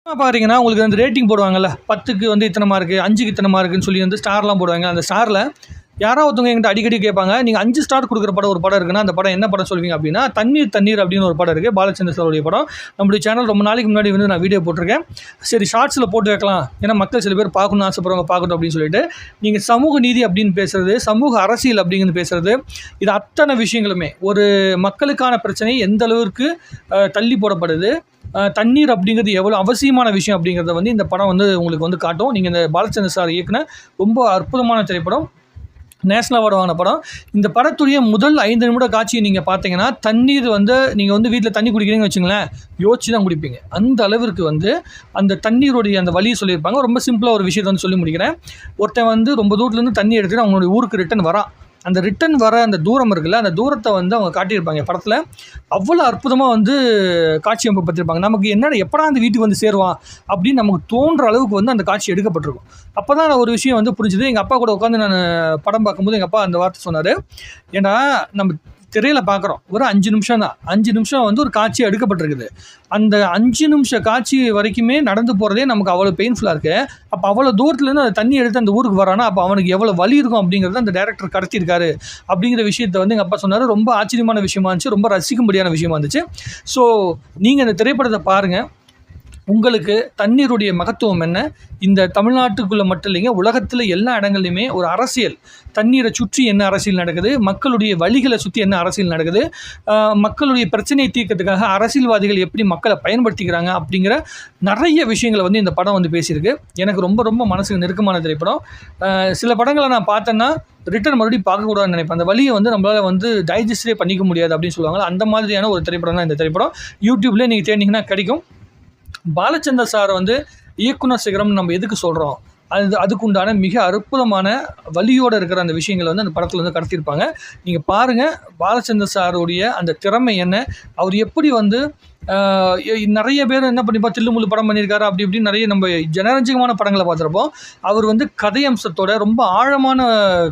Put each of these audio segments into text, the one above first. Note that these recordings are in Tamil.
பார்த்தீங்கன்னா உங்களுக்கு அந்த ரேட்டிங் போடுவாங்கல்ல 10க்கு வந்து இத்தனை மார்க்கு 5க்கு இத்தனை மார்க்குன்னு சொல்லி வந்து ஸ்டார்லாம் போடுவாங்க. அந்த ஸ்டாரில் யாராவது ஒருத்தவங்க என்கிட்ட அடிக்கடி கேட்பாங்க, நீங்கள் 5 ஸ்டார் கொடுக்குற படம் ஒரு படம் இருக்குன்னா அந்த படம் என்ன படம் சொல்வீங்க அப்படின்னா, தண்ணீர் தண்ணீர் அப்படின்னு ஒரு படம் இருக்குது. பாலச்சந்தர் சாருடைய படம். நம்மளுடைய சேனல் ரொம்ப நாளைக்கு முன்னாடி வந்து நான் வீடியோ போட்டிருக்கேன். சரி ஷார்ட்ஸில் போட்டு வைக்கலாம், ஏன்னா மக்கள் சில பேர் பார்க்கணும்னு ஆசைப்படுறவங்க பார்க்கட்டும் அப்படின்னு சொல்லிட்டு, நீங்கள் சமூக நீதி அப்படின்னு பேசுகிறது, சமூக அரசியல் அப்படிங்கிறது பேசுகிறது, இது அத்தனை விஷயங்களுமே ஒரு மக்களுக்கான பிரச்சனை எந்த அளவுக்கு தள்ளி போடப்படுது, தண்ணீர் அப்படிங்கிறது எவ்வளோ அவசியமான விஷயம் அப்படிங்கிறத வந்து இந்த படம் வந்து உங்களுக்கு வந்து காட்டும். நீங்கள் இந்த பாலச்சந்தர் சார் இயக்குன ரொம்ப அற்புதமான திரைப்படம், நேஷனல் அவார்டு வாங்கின படம். இந்த படத்துடைய முதல் 5 நிமிட காட்சியை நீங்கள் பார்த்தீங்கன்னா, தண்ணீர் வந்து நீங்கள் வந்து வீட்டில் தண்ணி குடிக்கிறீங்கன்னு வச்சுங்களேன், யோசிச்சு தான் குடிப்பீங்க. அந்த அளவிற்கு வந்து அந்த தண்ணீருடைய அந்த வழியை சொல்லியிருப்பாங்க. ரொம்ப சிம்பிளாக ஒரு விஷயத்தை வந்து சொல்லி முடிக்கிறேன். ஒருத்தன் வந்து ரொம்ப தூரத்துலேருந்து தண்ணி எடுத்துகிட்டு அவங்களுடைய ஊருக்கு ரிட்டன் வரான். அந்த ரிட்டன் வர அந்த தூரம் இருக்குல்ல, அந்த தூரத்தை வந்து அவங்க காட்டியிருப்பாங்க படத்தில். அவ்வளோ அற்புதமாக வந்து காட்சி அமைப்பத்திருப்பாங்க. நமக்கு என்னடா எப்படா அந்த வீட்டுக்கு வந்து சேருவான் அப்படின்னு நமக்கு தோன்ற அளவுக்கு வந்து அந்த காட்சி எடுக்கப்பட்டிருக்கும். அப்போ தான் நான் ஒரு விஷயம் வந்து புரிஞ்சுது. எங்கள் அப்பா கூட உட்காந்து நான் படம் பார்க்கும்போது எங்கள் அப்பா அந்த வார்த்தை சொன்னார், ஏன்னா நம்ம திரையில் பார்க்குறோம் ஒரு 5 நிமிஷம் தான், 5 நிமிஷம் வந்து ஒரு காட்சி எடுக்கப்பட்டிருக்குது. அந்த 5 நிமிஷம் காட்சி வரைக்குமே நடந்து போகிறதே நமக்கு அவ்வளோ பெயின்ஃபுல்லாக இருக்குது. அப்போ அவ்வளோ தூரத்துலேருந்து அந்த தண்ணி எடுத்து அந்த ஊருக்கு வரானா, அப்போ அவனுக்கு எவ்வளோ வலி இருக்கும் அப்படிங்கிறத அந்த டேரக்டர் கடத்தியிருக்காரு அப்படிங்கிற விஷயத்தை வந்து எங்கள் அப்பா சொன்னார். ரொம்ப ஆச்சரியமான விஷயமா இருந்துச்சு, ரொம்ப ரசிக்கும்படியான விஷயமா இருந்துச்சு. ஸோ நீங்கள் இந்த திரைப்படத்தை பாருங்கள், உங்களுக்கு தண்ணீருடைய மகத்துவம் என்ன, இந்த தமிழ்நாட்டுக்குள்ளே மட்டும் இல்லைங்க, உலகத்தில் எல்லா இடங்கள்லையுமே ஒரு அரசியல், தண்ணீரை சுற்றி என்ன அரசியல் நடக்குது, மக்களுடைய வழிகளை சுற்றி என்ன அரசியல் நடக்குது, மக்களுடைய பிரச்சனையை தீர்க்கிறதுக்காக அரசியல்வாதிகள் எப்படி மக்களை பயன்படுத்திக்கிறாங்க அப்படிங்கிற நிறைய விஷயங்களை வந்து இந்த படம் வந்து பேசியிருக்கு. எனக்கு ரொம்ப ரொம்ப மனசுக்கு நெருக்கமான திரைப்படம். சில படங்களை நான் பார்த்தேன்னா ரிட்டர்ன் மறுபடியும் பார்க்கக்கூடாதுன்னு நினைப்பேன். அந்த வழியை வந்து நம்மளால் வந்து டைஜஸ்டே பண்ணிக்க முடியாது அப்படின்னு சொல்லுவாங்க. அந்த மாதிரியான ஒரு திரைப்படம் தான் இந்த திரைப்படம். யூடியூப்லேயே நீங்கள் தேடிங்கன்னா கிடைக்கும். பாலச்சந்தர் சார் வந்து இயக்குனர் சிகரம்னு நம்ம எதுக்கு சொல்கிறோம், அதுக்குண்டான மிக அற்புதமான வலியோடு இருக்கிற அந்த விஷயங்களை வந்து அந்த படத்தில் வந்து கடத்தியிருப்பாங்க. நீங்கள் பாருங்கள், பாலச்சந்தர் சாருடைய அந்த திறமை என்ன, அவர் எப்படி வந்து நிறைய பேர் என்ன பண்ணிப்பா தில்லுமுள்ளு படம் பண்ணியிருக்காரு அப்படி இப்படின்னு நிறைய நம்ம ஜனரஞ்சகமான படங்களை பார்த்துருப்போம். அவர் வந்து கதையம்சத்தோட ரொம்ப ஆழமான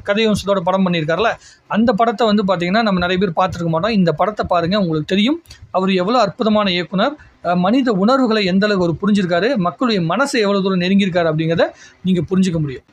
கதையம்சத்தோட படம் பண்ணியிருக்காருல, அந்த படத்தை வந்து பார்த்திங்கன்னா நம்ம நிறைய பேர் பார்த்துருக்க மாட்டோம். இந்த படத்தை பாருங்கள், உங்களுக்கு தெரியும் அவர் எவ்வளோ அற்புதமான இயக்குனர், மனித உணர்வுகளை எந்த அளவுக்கு அவர் புரிஞ்சிருக்காரு, மக்களுடைய மனசை எவ்வளோ தூரம் நெருங்கியிருக்காரு அப்படிங்கிறத நீங்கள் புரிஞ்சிக்க முடியும்.